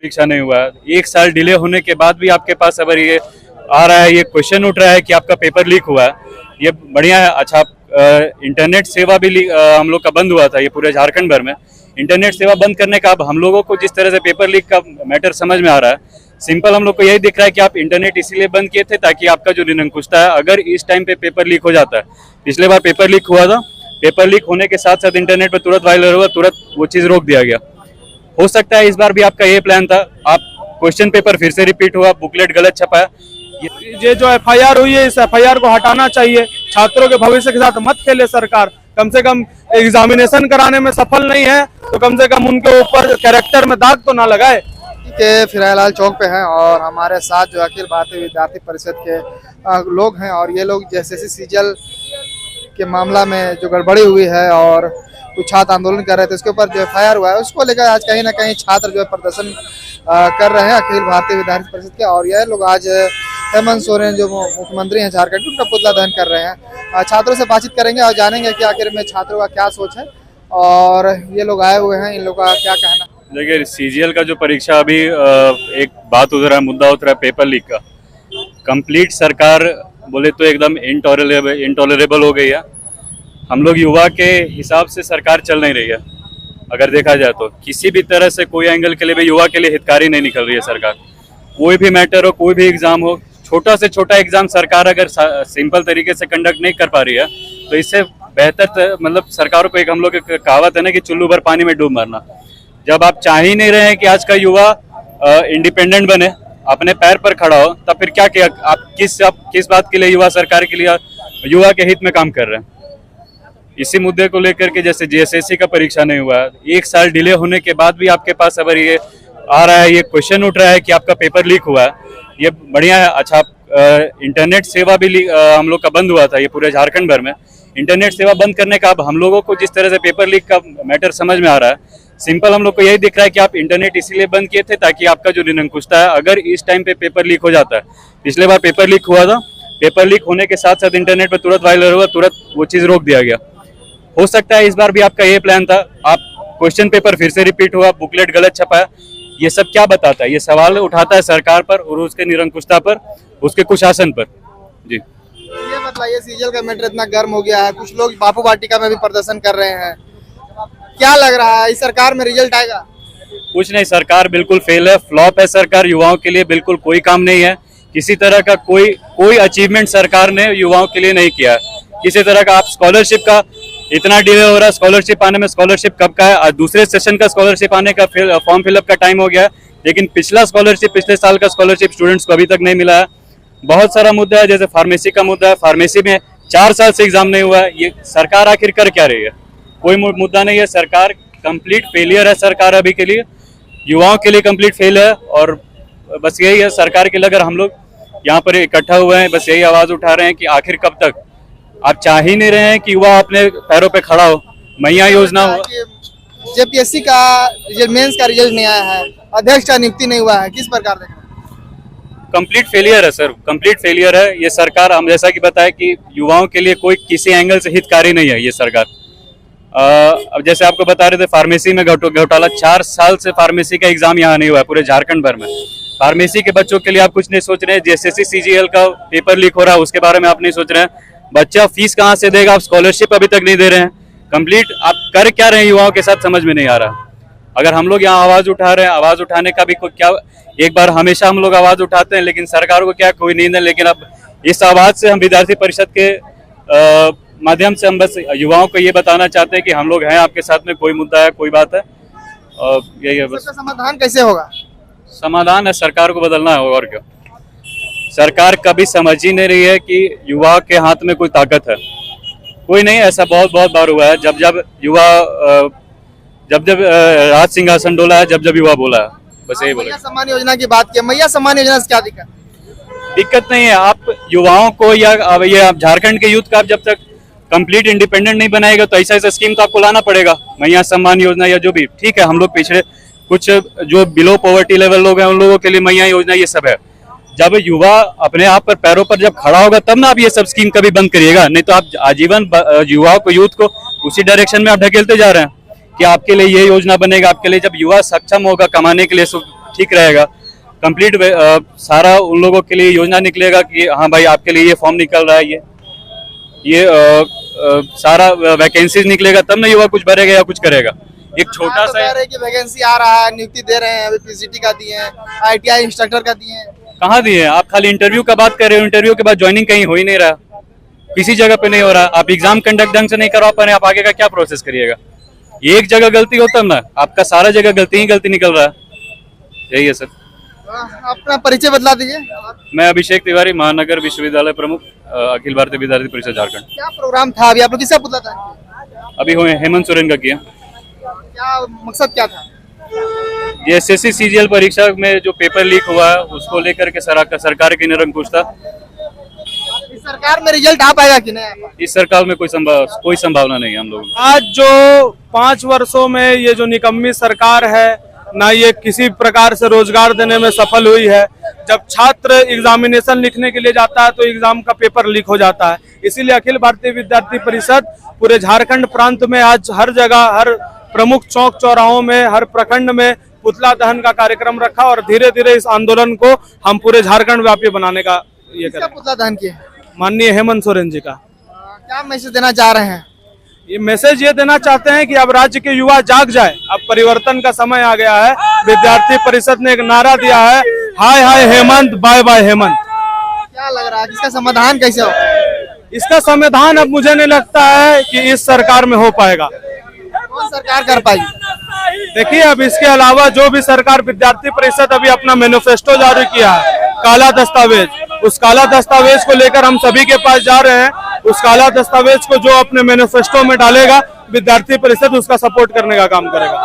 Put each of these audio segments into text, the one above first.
परीक्षा नहीं हुआ है। 1 साल डिले होने के बाद भी आपके पास अगर ये आ रहा है, ये क्वेश्चन उठ रहा है कि आपका पेपर लीक हुआ है, ये बढ़िया है। अच्छा, इंटरनेट सेवा भी हम लोग का बंद हुआ था, ये पूरे झारखंड भर में इंटरनेट सेवा बंद करने का अब हम लोगों को जिस तरह से पेपर लीक का मैटर समझ में आ रहा है, सिंपल हम लोग को यही दिख रहा है कि आप इंटरनेट इसीलिए बंद किए थे ताकि आपका जो निरंकुशता है, अगर इस टाइम पे पेपर लीक हो जाता है, पिछले बार पेपर लीक हुआ था, पेपर लीक होने के साथ साथ इंटरनेट पर तुरंत वायरल हुआ, तुरंत वो चीज़ रोक दिया गया। हो सकता है इस बार भी आपका ये प्लान था, आप क्वेश्चन पेपर फिर से रिपीट हुआ, बुकलेट गलत छपाया। ये जो एफआईआर हुई है, इस एफआईआर को हटाना चाहिए। छात्रों के भविष्य के साथ मत खेले सरकार। कम से कम एग्जामिनेशन कराने में सफल नहीं है तो कम से कम उनके ऊपर कैरेक्टर में दाग तो ना लगाए। के फिरालाल चौक पे हैं और हमारे साथ जो अखिल भारतीय विद्यार्थी परिषद के लोग हैं और ये लोग जैसे सीजीएल के मामला में जो गड़बड़ी हुई है और कुछ छात्र आंदोलन कर रहे थे, उसके ऊपर जो एफआईआर हुआ है उसको लेकर आज कहीं ना कहीं छात्र जो है प्रदर्शन कर रहे हैं अखिल भारतीय विद्यार्थी परिषद के। और यह लोग आज हेमंत सोरेन जो मुख्यमंत्री हैं झारखंड, उनका पुतला दहन कर रहे हैं। छात्रों से बातचीत करेंगे और जानेंगे कि आखिर में छात्रों का क्या सोच है और ये लोग आए हुए हैं, इन लोगों का क्या कहना। देखिए, सीजीएल का जो परीक्षा अभी एक बात उठ रहा है, मुद्दा उठ रहा है पेपर लीक का, कंप्लीट सरकार बोले तो एकदम इंटॉलरेबल हो गई है। हम लोग युवा के हिसाब से सरकार चल नहीं रही है। अगर देखा जाए तो किसी भी तरह से कोई एंगल के लिए भी युवा के लिए हितकारी नहीं निकल रही है सरकार। कोई भी मैटर हो, कोई भी एग्जाम हो, छोटा से छोटा एग्जाम सरकार अगर सिंपल तरीके से कंडक्ट नहीं कर पा रही है तो इससे बेहतर मतलब सरकारों को एक हम लोग की कहावत है ना कि चुल्लू भर पानी में डूब मरना। जब आप चाह ही नहीं रहे हैं कि आज का युवा इंडिपेंडेंट बने, अपने पैर पर खड़ा हो, तब फिर क्या किया आप किस बात के लिए युवा सरकार के लिए युवा के हित में काम कर रहे हैं। इसी मुद्दे को लेकर के जैसे जेएसएससी का परीक्षा नहीं हुआ है, 1 साल डिले होने के बाद भी आपके पास अगर ये आ रहा है, ये क्वेश्चन उठ रहा है कि आपका पेपर लीक हुआ है, ये बढ़िया है। अच्छा, इंटरनेट सेवा भी हम लोग का बंद हुआ था, ये पूरे झारखंड भर में इंटरनेट सेवा बंद करने का अब हम लोगों को जिस तरह से पेपर लीक का मैटर समझ में आ रहा है, सिंपल हम लोग को यही दिख रहा है कि आप इंटरनेट इसीलिए बंद किए थे ताकि आपका जो निरंकुशता है, अगर इस टाइम पे पेपर लीक हो जाता है, पिछले बार पेपर लीक हुआ था, पेपर लीक होने के साथ साथ इंटरनेट पर तुरंत वायरल हुआ, तुरंत वो चीज़ रोक दिया गया। हो सकता है इस बार भी आपका ये प्लान था, आप क्वेश्चन पेपर फिर से रिपीट हुआ, बुकलेट गलत छपाया। ये सब क्या बताता है? ये सवाल उठाता है सरकार पर और उसके निरंकुशता पर, उसके कुशासन पर। जी, ये बताइए, सीजीएल का मैटर इतना गर्म हो गया है, कुछ लोग बापू वाटिका में भी प्रदर्शन कर रहे हैं, क्या लग रहा है इस सरकार में रिजल्ट आएगा? कुछ नहीं, सरकार बिल्कुल फेल है, फ्लॉप है सरकार। युवाओं के लिए बिल्कुल कोई काम नहीं है, किसी तरह का कोई अचीवमेंट सरकार ने युवाओं के लिए नहीं किया है। किसी तरह का आप स्कॉलरशिप का इतना डिले हो रहा है, स्कॉलरशिप आने में, स्कॉलरशिप कब का है? आज दूसरे सेशन का स्कॉलरशिप आने का फॉर्म फिलअप का टाइम हो गया है, लेकिन पिछला स्कॉलरशिप, पिछले साल का स्कॉलरशिप स्टूडेंट्स को अभी तक नहीं मिला है। बहुत सारा मुद्दा है, जैसे फार्मेसी का मुद्दा है, फार्मेसी में 4 साल से एग्जाम नहीं हुआ है। ये सरकार आखिर कर क्या रही है? कोई मुद्दा नहीं है, सरकार कंप्लीट फेलियर है। सरकार अभी के लिए युवाओं के लिए कंप्लीट फेल है और बस यही है सरकार के लिए। अगर हम लोग यहाँ पर इकट्ठा हुए हैं, बस यही आवाज़ उठा रहे हैं कि आखिर कब तक? आप चाह ही नहीं रहे हैं कि युवा अपने पैरों पे खड़ा हो। मैया योजना हो, जेपीएससी का मेंस का रिजल्ट नहीं आया है, अध्यक्ष का नियुक्ति नहीं हुआ है, किस प्रकार देख रहे हैं? कंप्लीट फेलियर है सर, कंप्लीट फेलियर है ये सरकार। हम जैसा कि बताया कि युवाओं के लिए कोई किसी एंगल से हितकारी नहीं है ये सरकार। अब जैसे आपको बता रहे थे, फार्मेसी में घोटाला, 4 साल से फार्मेसी का एग्जाम यहाँ नहीं हुआ है पूरे झारखंड भर में। फार्मेसी के बच्चों के लिए आप कुछ नहीं सोच रहे हैं। जेएसएससी सीजीएल का पेपर लीक हो रहा है, उसके बारे में आप नहीं सोच रहे हैं। बच्चा फीस कहाँ से देगा? आप स्कॉलरशिप अभी तक नहीं दे रहे हैं। कंप्लीट आप कर क्या रहे हैं युवाओं के साथ, समझ में नहीं आ रहा। अगर हम लोग यहाँ आवाज उठा रहे हैं, आवाज उठाने का भी क्या, एक बार हमेशा हम लोग आवाज उठाते हैं लेकिन सरकार को क्या कोई नींद है। लेकिन अब इस आवाज से हम विद्यार्थी परिषद के माध्यम से हम बस युवाओं को ये बताना चाहते हैं कि हम लोग हैं आपके साथ में, कोई मुद्दा है, कोई बात है, और यही है बस। समाधान कैसे होगा? समाधान है सरकार को बदलना होगा, और क्या। सरकार कभी समझ ही नहीं रही है कि युवा के हाथ में कोई ताकत है। कोई नहीं, ऐसा बहुत बार हुआ है, जब युवा जब राज सिंहासन डोला है, जब युवा बोला है, बस यही बोला। मैया सम्मान योजना की बात की, मैया सम्मान योजना से क्या दिक्कत? दिक्कत नहीं है, आप युवाओं को या ये आप झारखंड के यूथ का आप जब तक कंप्लीट इंडिपेंडेंट नहीं बनाएगा तो ऐसा स्कीम तो आपको लाना पड़ेगा। मैया सम्मान योजना या जो भी, ठीक है, हम लोग पिछड़े कुछ जो बिलो पॉवर्टी लेवल लोग हैं उन लोगों के लिए मैया योजना ये सब है। जब युवा अपने आप पर पैरों पर जब खड़ा होगा तब ना आप ये सब स्कीम कभी बंद करिएगा, नहीं तो आप आजीवन युवाओं को, यूथ को उसी डायरेक्शन में आप ढकेलते जा रहे हैं कि आपके लिए ये योजना बनेगा। आपके लिए जब युवा सक्षम होगा कमाने के लिए ठीक रहेगा। कंप्लीट सारा उन लोगों के लिए योजना निकलेगा कि हाँ भाई आपके लिए ये फॉर्म निकल रहा है, ये सारा वैकेंसीज निकलेगा, तब ना युवा कुछ भरेगा या कुछ करेगा। एक छोटा सा कि वैकेंसी आ रहा है, नियुक्ति दे रहे हैं, अभी पीसीटी का दिए हैं, आईटीआई इंस्ट्रक्टर का दिए हैं। कहाँ दिए हैं आप? खाली इंटरव्यू का बात कर रहे हो, इंटरव्यू के बाद ज्वाइनिंग कहीं हो ही नहीं रहा, किसी जगह पे नहीं हो रहा। आप एग्जाम कंडक्ट ढंग से नहीं करवा पा रहे, आप आगे का क्या प्रोसेस करिएगा? एक जगह गलती होता ना, आपका सारा जगह गलती ही गलती निकल रहा है। यही है सर। अपना परिचय बदला दीजिए। मैं अभिषेक तिवारी, महानगर विश्वविद्यालय प्रमुख, अखिल भारतीय विद्यार्थी परिषद झारखंड। क्या प्रोग्राम था अभी? आप लोग किसका पुतला था? अभी हेमंत सोरेन का किया। क्या मकसद क्या था? ये एसएससी सीजीएल परीक्षा में जो पेपर लीक हुआ है उसको लेकर के सरकार की निरंकुश था। इस सरकार में रिजल्ट आ पाएगा कि नहीं? इस सरकार में कोई संभावना नहीं है हम लोगों को। आज जो 5 वर्षों में ये जो निकम्मी सरकार है, ना ये किसी प्रकार से रोजगार देने में सफल हुई है। जब छात्र एग्जामिनेशन लिखने के लिए जाता है तो एग्जाम का पेपर लीक हो जाता है। इसीलिए अखिल भारतीय विद्यार्थी परिषद पूरे झारखंड प्रांत में आज हर जगह, हर प्रमुख चौक चौराहों में, हर प्रखंड में पुतला दहन का कार्यक्रम रखा और धीरे धीरे इस आंदोलन को हम पूरे झारखंड व्यापी बनाने का ये किसका पुतला दहन किया? माननीय हेमंत सोरेन जी का। क्या मैसेज देना चाह रहे हैं? ये मैसेज ये देना चाहते हैं कि अब राज्य के युवा जाग जाए, अब परिवर्तन का समय आ गया है। विद्यार्थी परिषद ने एक नारा दिया है, हाय हाय हेमंत, बाय बाय हेमंत। क्या लग रहा है इसका समाधान कैसे हो? इसका समाधान अब मुझे नहीं लगता है कि इस सरकार में हो पाएगा। कौन सरकार कर पाएगी? देखिए, अब इसके अलावा जो भी सरकार, विद्यार्थी परिषद अभी अपना मैनिफेस्टो जारी किया है, काला दस्तावेज, उस काला दस्तावेज को लेकर हम सभी के पास जा रहे हैं। उस काला दस्तावेज को जो अपने मैनिफेस्टो में डालेगा, विद्यार्थी परिषद उसका सपोर्ट करने का काम करेगा।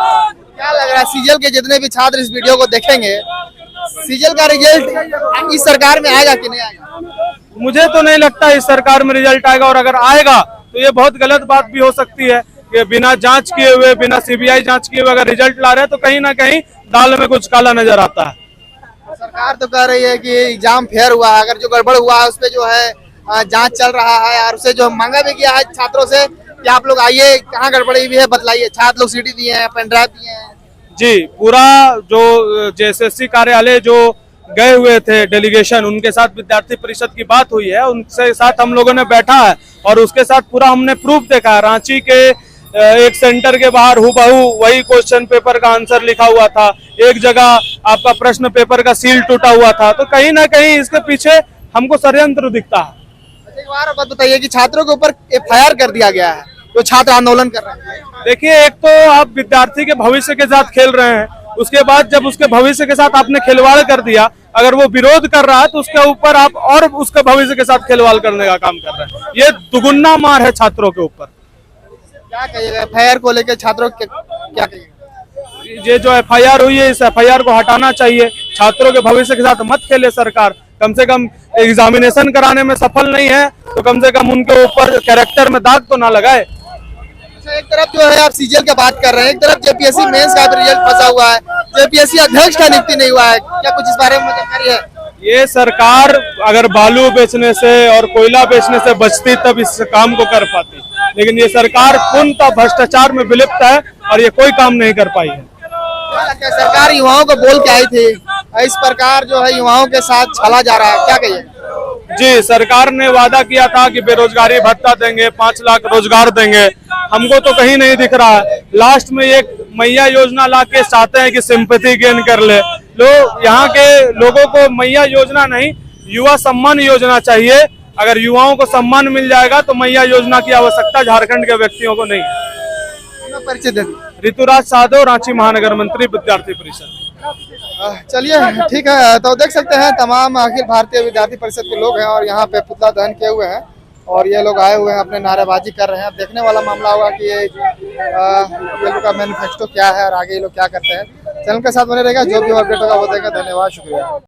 क्या लग रहा है सीजीएल के जितने भी छात्र इस वीडियो को देखेंगे, सीजीएल का रिजल्ट इस सरकार में आएगा कि नहीं आएगा? मुझे तो नहीं लगता इस सरकार में रिजल्ट आएगा, और अगर आएगा तो ये बहुत गलत बात भी हो सकती है कि बिना जांच किए हुए, बिना सीबीआई जांच किए हुए अगर रिजल्ट ला रहे हैं तो कहीं ना कहीं दाल में कुछ काला नजर आता है। सरकार तो कह रही है कि एग्जाम फेयर हुआ है, अगर जो गड़बड़ हुआ है उस पे जो है जांच चल रहा है, और उसे जो मांगा भी गया है छात्रों से कि आप लोग आइए, कहाँ गड़बड़ी हुई है बतलाइए। छात्र लोग सीडी दिए हैं, पेन ड्राइव दिए हैं। जी, पूरा जो जेएसएससी कार्यालय जो गए हुए थे डेलीगेशन, उनके साथ विद्यार्थी परिषद की बात हुई है, उनके साथ हम लोगों ने बैठा है और उसके साथ पूरा हमने प्रूफ देखा है। रांची के एक सेंटर के बाहर हूबहू वही क्वेश्चन पेपर का आंसर लिखा हुआ था, एक जगह आपका प्रश्न पेपर का सील टूटा हुआ था। तो कहीं ना कहीं इसके पीछे हमको षड्यंत्र दिखता है। एक बार बात बताइए कि छात्रों के ऊपर एफआईआर कर दिया गया है जो छात्र आंदोलन कर रहे हैं। देखिए, एक तो आप विद्यार्थी के भविष्य के साथ खेल रहे हैं, उसके बाद जब उसके भविष्य के साथ आपने खिलवाड़ कर दिया, अगर वो विरोध कर रहा है तो उसके ऊपर आप और उसके भविष्य के साथ खिलवाड़ करने का काम कर रहे हैं। ये दुगुना मार है छात्रों के ऊपर। क्या कहिएगा एफआईआर को लेकर छात्रों के, क्या कहिएगा? ये जो एफआईआर हुई है, इस एफआईआर को हटाना चाहिए। छात्रों के भविष्य के साथ मत खेले सरकार। कम से कम एग्जामिनेशन कराने में सफल नहीं है तो कम से कम उनके ऊपर कैरेक्टर में दाग तो ना लगाए। अच्छा, एक तरफ जो है आप सीजीएल की बात कर रहे हैं, एक तरफ जेपीएससी मेंस का भी रिजल्ट फंसा हुआ है, जेपीएससी अध्यक्ष का नियुक्ति नहीं हुआ है, क्या कुछ इस बारे में जानकारी है? ये सरकार अगर बालू बेचने से और कोयला बेचने से बचती तब इस काम को कर पाती, लेकिन ये सरकार पूर्णतः भ्रष्टाचार में विलिप्त है और ये कोई काम नहीं कर पाई है। सरकार युवाओं को बोल के आई थी, इस प्रकार जो है युवाओं के साथ छला जा रहा है, क्या कहिए? जी, सरकार ने वादा किया था कि बेरोजगारी भत्ता देंगे, 5 लाख रोजगार देंगे, हमको तो कहीं नहीं दिख रहा है। लास्ट में एक मैया योजना लाके चाहते हैं कि सिंपैथी गेन कर ले लोग। यहाँ के लोगों को मैया योजना नहीं, युवा सम्मान योजना चाहिए। अगर युवाओं को सम्मान मिल जाएगा तो मैया योजना की आवश्यकता झारखंड के व्यक्तियों को नहीं है। परिचय दे ऋतुराज साधव, रांची महानगर मंत्री, विद्यार्थी परिषद। चलिए, ठीक है। तो देख सकते हैं तमाम अखिल भारतीय विद्यार्थी परिषद के लोग हैं और यहाँ पे पुतला दहन किए हुए हैं और ये लोग आए हुए हैं, अपने नारेबाजी कर रहे हैं। अब देखने वाला मामला होगा कि ये लोग का मैनिफेस्टो क्या है और आगे ये लोग क्या करते हैं। चैनल के साथ बने रहेगा, जो भी अपडेट होगा वो देगा। धन्यवाद, शुक्रिया।